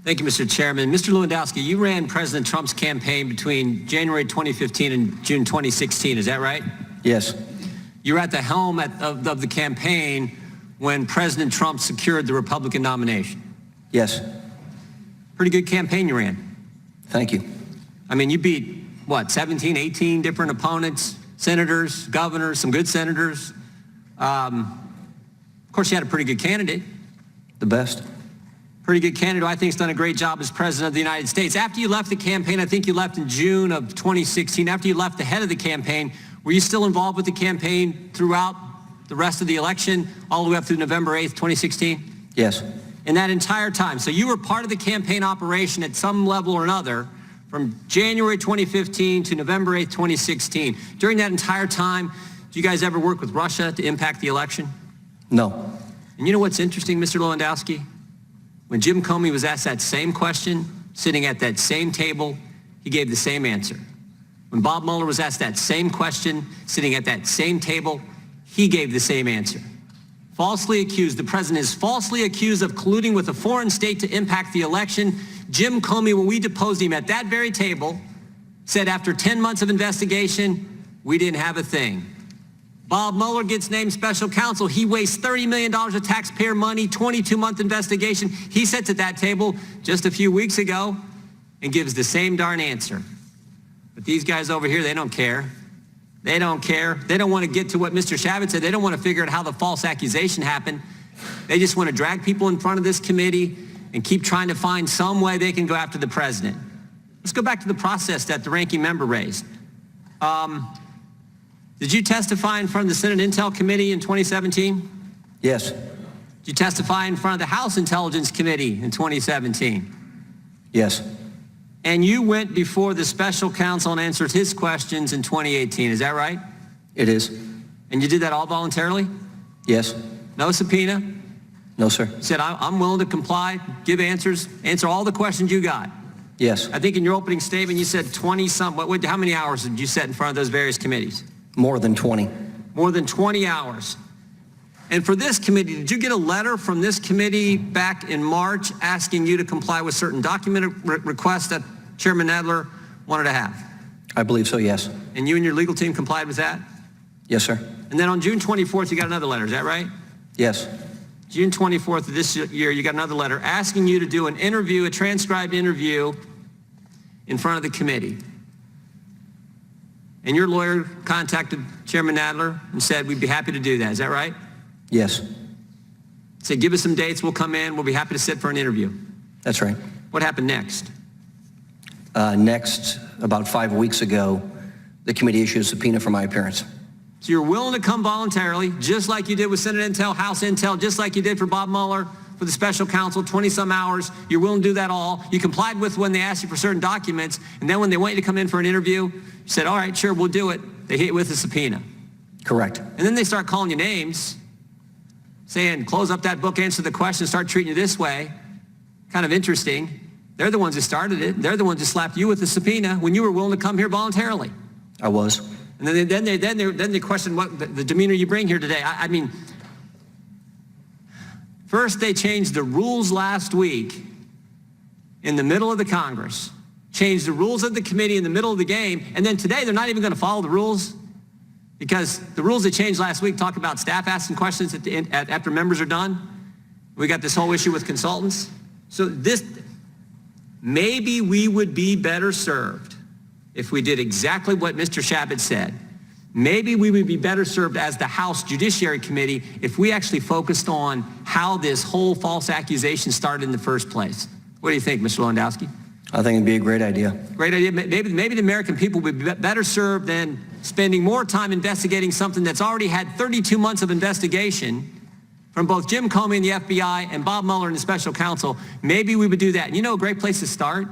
Thank you, Mr. Chairman. Mr. Lewandowski, you ran President Trump's campaign between January 2015 and June 2016. Is that right? Yes. You were at the helm of the campaign when President Trump secured the Republican nomination. Yes. Pretty good campaign you ran. Thank you. I mean, you beat, what, 17, 18 different opponents, senators, governors, some good senators. Of course, you had a pretty good candidate. The best. Pretty good candidate who I think has done a great job as President of the United States. After you left the campaign, I think you left in June of 2016, after you left the head of the campaign, were you still involved with the campaign throughout the rest of the election, all the way up through November 8th, 2016? Yes. In that entire time. So you were part of the campaign operation at some level or another from January 2015 to November 8th, 2016. During that entire time, did you guys ever work with Russia to impact the election? No. And you know what's interesting, Mr. Lewandowski? When Jim Comey was asked that same question, sitting at that same table, he gave the same answer. When Bob Mueller was asked that same question, sitting at that same table, he gave the same answer. Falsely accused, the president is falsely accused of colluding with a foreign state to impact the election. Jim Comey, when we deposed him at that very table, said after 10 months of investigation, we didn't have a thing. Bob Mueller gets named special counsel. He wastes $30 million of taxpayer money, 22-month investigation. He sits at that table just a few weeks ago and gives the same darn answer. But these guys over here, they don't care. They don't care. They don't want to get to what Mr. Chavez said. They don't want to figure out how the false accusation happened. They just want to drag people in front of this committee and keep trying to find some way they can go after the president. Let's go back to the process that the ranking member raised. Did you testify in front of the Senate Intel Committee in 2017? Yes. Did you testify in front of the House Intelligence Committee in 2017? Yes. And you went before the special counsel and answered his questions in 2018. Is that right? It is. And you did that all voluntarily? Yes. No subpoena? No, sir. You said, I'm willing to comply, give answers, answer all the questions you got. Yes. I think in your opening statement you said 20-some. How many hours did you sit in front of those various committees? More than 20. More than 20 hours. And for this committee, did you get a letter from this committee back in March asking you to comply with certain document requests that Chairman Nadler wanted to have? I believe so, yes. And you and your legal team complied with that? Yes, sir. And then on June 24th, you got another letter, is that right? Yes. June 24th of this year, you got another letter asking you to do an interview, a transcribed interview in front of the committee. And your lawyer contacted Chairman Nadler and said, we'd be happy to do that. Is that right? Yes. Said, give us some dates, we'll come in, we'll be happy to sit for an interview. That's right. What happened next? Next, about 5 weeks ago, the committee issued a subpoena for my appearance. So you're willing to come voluntarily, just like you did with Senate Intel, House Intel, just like you did for Bob Mueller, for the special counsel, 20-some hours. You're willing to do that all. You complied with when they asked you for certain documents, and then when they want you to come in for an interview, you said, all right, sure, we'll do it. They hit you with a subpoena. Correct. And then they start calling you names, saying, close up that book, answer the question, start treating you this way. Kind of interesting. They're the ones who started it. They're the ones who slapped you with a subpoena when you were willing to come here voluntarily. I was. And then they question what the demeanor you bring here today. I mean, first they changed the rules last week in the middle of the Congress, changed the rules of the committee in the middle of the game, and then today they're not even going to follow the rules because the rules they changed last week talk about staff asking questions at the end, after members are done. We got this whole issue with consultants. So maybe we would be better served if we did exactly what Mr. Chavez said. Maybe we would be better served as the House Judiciary Committee if we actually focused on how this whole false accusation started in the first place. What do you think, Mr. Lewandowski? I think it'd be a great idea. Great idea. Maybe the American people would be better served than spending more time investigating something that's already had 32 months of investigation from both Jim Comey and the FBI and Bob Mueller and the special counsel. Maybe we would do that. And you know a great place to start?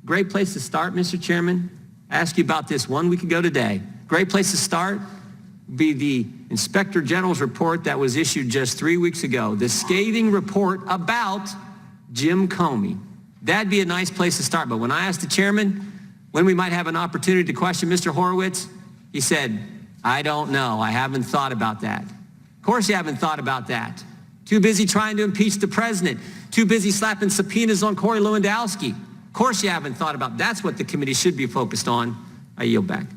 Great place to start, Mr. Chairman? I asked you about this 1 week ago today. Great place to start would be the Inspector General's report that was issued just 3 weeks ago, the scathing report about Jim Comey. That'd be a nice place to start. But when I asked the chairman when we might have an opportunity to question Mr. Horowitz, he said, I don't know. I haven't thought about that. Of course you haven't thought about that. Too busy trying to impeach the president. Too busy slapping subpoenas on Corey Lewandowski. Of course you haven't thought about that's what the committee should be focused on. I yield back.